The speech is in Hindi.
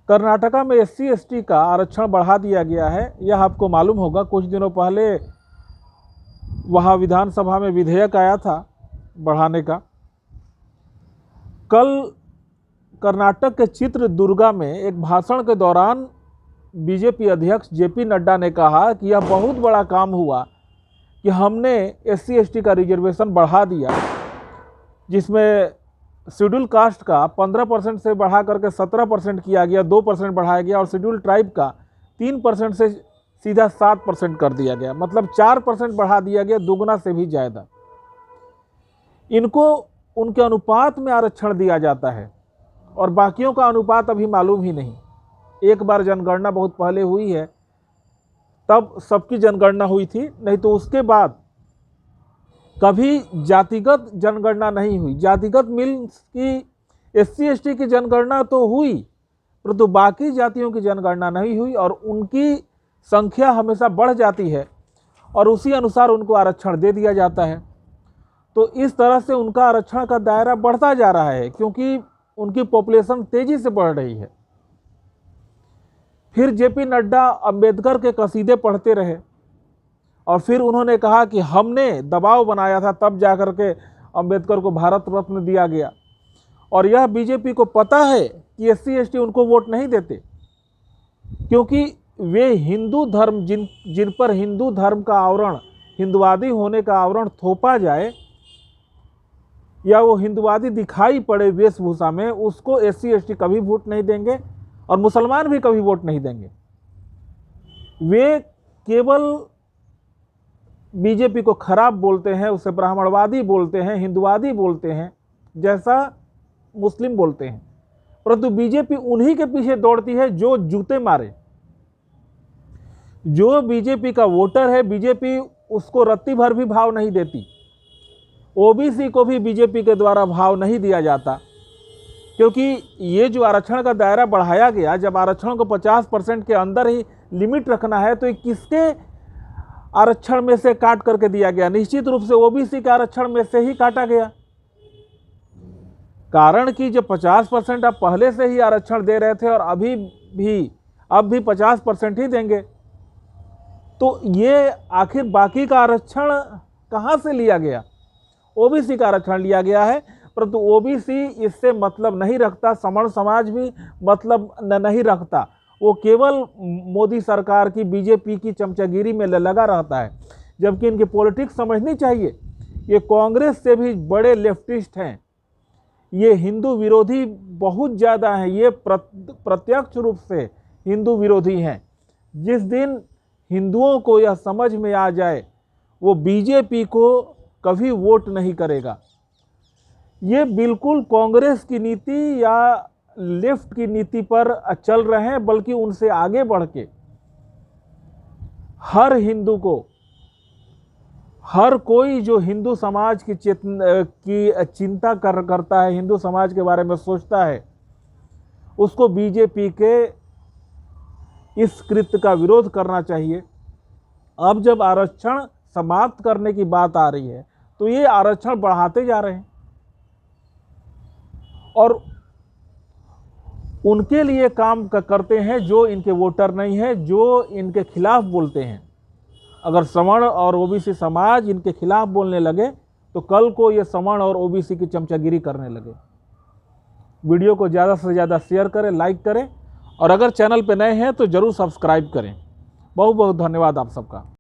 कर्नाटका में SC ST का आरक्षण बढ़ा दिया गया है। यह आपको मालूम होगा, कुछ दिनों पहले वहाँ विधानसभा में विधेयक आया था बढ़ाने का। कल कर्नाटक के चित्रदुर्गा में एक भाषण के दौरान बीजेपी अध्यक्ष JP नड्डा ने कहा कि यह बहुत बड़ा काम हुआ कि हमने SC ST का रिजर्वेशन बढ़ा दिया, जिसमें शेड्यूल कास्ट का 15% से बढ़ा करके 17% किया गया, 2% बढ़ाया गया, और शेड्यूल ट्राइब का 3% से सीधा 7% कर दिया गया, मतलब 4% बढ़ा दिया गया, दुगना से भी ज़्यादा। इनको उनके अनुपात में आरक्षण दिया जाता है और बाकियों का अनुपात अभी मालूम ही नहीं। एक बार जनगणना बहुत पहले हुई है, तब सबकी जनगणना हुई थी, नहीं तो उसके बाद कभी जातिगत जनगणना नहीं हुई। जातिगत मीन्स की SC ST की जनगणना तो हुई, परंतु बाकी जातियों की जनगणना नहीं हुई, और उनकी संख्या हमेशा बढ़ जाती है और उसी अनुसार उनको आरक्षण दे दिया जाता है। तो इस तरह से उनका आरक्षण का दायरा बढ़ता जा रहा है, क्योंकि उनकी पॉपुलेशन तेजी से बढ़ रही है। फिर JP नड्डा अंबेडकर के कसीदे पढ़ते रहे और फिर उन्होंने कहा कि हमने दबाव बनाया था, तब जाकर के अंबेडकर को भारत रत्न दिया गया। और यह बीजेपी को पता है कि SC ST उनको वोट नहीं देते, क्योंकि वे हिंदू धर्म जिन पर हिंदू धर्म का आवरण, हिंदुवादी होने का आवरण थोपा जाए या वो हिंदुवादी दिखाई पड़े वेशभूषा में, उसको SC ST कभी वोट नहीं देंगे और मुसलमान भी कभी वोट नहीं देंगे। वे केवल बीजेपी को खराब बोलते हैं, उसे ब्राह्मणवादी बोलते हैं, हिंदुवादी बोलते हैं, जैसा मुस्लिम बोलते हैं, परंतु बीजेपी उन्हीं के पीछे दौड़ती है जो जूते मारे। जो बीजेपी का वोटर है, बीजेपी उसको रत्ती भर भी भाव नहीं देती। OBC को भी बीजेपी के द्वारा भाव नहीं दिया जाता, क्योंकि ये जो आरक्षण का दायरा बढ़ाया गया, जब आरक्षण को 50% के अंदर ही लिमिट रखना है, तो ये किसके आरक्षण में से काट करके दिया गया? निश्चित रूप से OBC के आरक्षण में से ही काटा गया। कारण कि जब 50% आप पहले से ही आरक्षण दे रहे थे और अब भी 50% ही देंगे, तो ये आखिर बाकी का आरक्षण कहाँ से लिया गया? OBC का आरक्षण लिया गया है, परंतु OBC इससे मतलब नहीं रखता, सवर्ण समाज भी मतलब नहीं रखता। वो केवल मोदी सरकार की, बीजेपी की चमचागिरी में लगा रहता है, जबकि इनकी पॉलिटिक्स समझनी चाहिए। ये कांग्रेस से भी बड़े लेफ्टिस्ट हैं, ये हिंदू विरोधी बहुत ज़्यादा हैं, ये प्रत्यक्ष रूप से हिंदू विरोधी हैं। जिस दिन हिंदुओं को यह समझ में आ जाए, वो बीजेपी को कभी वोट नहीं करेगा। ये बिल्कुल कांग्रेस की नीति या लेफ्ट की नीति पर चल रहे हैं, बल्कि उनसे आगे बढ़ के हर हिंदू को, हर कोई जो हिंदू समाज की चिंता करता है, हिंदू समाज के बारे में सोचता है, उसको बीजेपी के इस कृत्य का विरोध करना चाहिए। अब जब आरक्षण समाप्त करने की बात आ रही है, तो ये आरक्षण बढ़ाते जा रहे हैं और उनके लिए काम करते हैं जो इनके वोटर नहीं है, जो इनके खिलाफ बोलते हैं। अगर सवर्ण और OBC समाज इनके खिलाफ बोलने लगे, तो कल को ये सवर्ण और OBC की चमचागिरी करने लगे। वीडियो को ज़्यादा से ज़्यादा शेयर करें, लाइक करें, और अगर चैनल पे नए हैं तो ज़रूर सब्सक्राइब करें। बहुत बहुत धन्यवाद आप सबका।